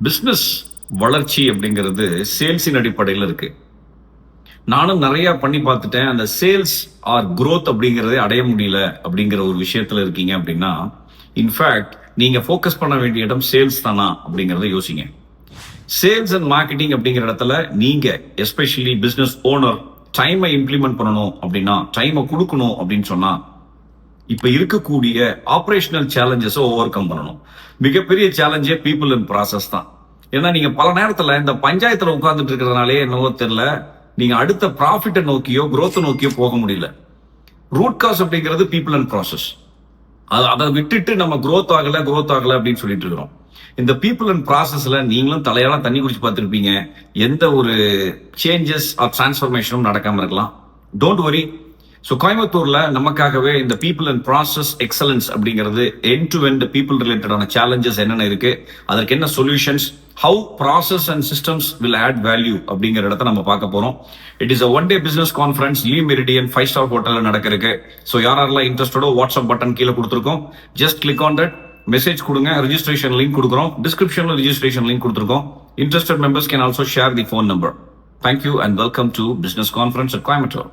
Business வளர்ச்சி அப்படிங்கிறது சேல்ஸின் அடிப்படையில் இருக்கு. நானும் நிறைய பண்ணி பார்த்துட்டேன். அந்த சேல்ஸ் ஆர் growth அப்படிங்கிறதே அடைய முடியல அப்படிங்கிற ஒரு விஷயத்துல இருக்கீங்க அப்படின்னா, இன்ஃபேக்ட் நீங்க ஃபோக்கஸ் பண்ண வேண்டிய இடம் சேல்ஸ் தானா அப்படிங்கிறத யோசிங்க. சேல்ஸ் அண்ட் மார்க்கெட்டிங் அப்படிங்கிற இடத்துல நீங்க எஸ்பெஷலி பிசினஸ் ஓனர் டைமை இம்ப்ளிமெண்ட் பண்ணணும் அப்படின்னா, டைமை கொடுக்கணும் அப்படின்னு சொன்னா, இப்ப இருக்கக்கூடிய ஆபரேஷனல் சேலஞ்சஸை ஓவர் கம் பண்ணணும். மிகப்பெரிய சேலஞ்சே பீப்புள் அண்ட் ப்ராசஸ் தான். ஏன்னா நீங்க பல நேரத்துல இந்த பஞ்சாயத்துல உட்கார்ந்துட்டு இருக்கிறதுனாலே என்னவோ தெரியல, நீங்க அடுத்த ப்ராஃபிட்டை நோக்கியோ growth நோக்கியோ போக முடியல. ரூட் காஸ் அப்படிங்கிறது பீப்புள் அண்ட் ப்ராசஸ். அதை விட்டுட்டு நம்ம growth ஆகல அப்படின்னு சொல்லிட்டு இருக்கிறோம். இந்த பீப்புள் அண்ட் ப்ராசஸ்ல நீங்களும் தலையால தண்ணி குடிச்சு பார்த்திருப்பீங்க. எந்த ஒரு சேஞ்சஸ் ஆர் டிரான்ஸ்ஃபர்மேஷனும் நடக்காம இருக்கலாம். Don't worry. ஸோ கோயம்புத்தூர்ல நமக்காகவே இந்த பீப்புள் அண்ட் ப்ராசஸ் எக்ஸலன்ஸ் அப்படிங்கிறது எண்ட் டு எண்ட் பீப்புள் ரிலேட்டடான சேலஞ்சஸ் என்னென்ன இருக்கு, அதற்கு என்ன solutions, how process and systems will add value அப்படிங்கிற இடத்த நம்ம பார்க்க போறோம். It is a one day business conference Le Meridien 5-star ஹோட்டல்ல நடக்கிறதுக்கு. ஸோ யாரெல்லாம் இன்ட்ரெஸ்டடோ வாட்ஸ்அப் பட்டன் கீழே கொடுத்துருக்கோம். Just click on that, message கொடுங்க. ரெஜிஸ்ட்ரேஷன் லிங்க் கொடுக்குறோம். டிஸ்கிரிப்ஷன்ல ரெஜிஸ்ட்ரேஷன் லிங்க் கொடுத்துருக்கோம். Interested members can also share the phone number. Thank you and welcome to Business Conference at Coimbatore.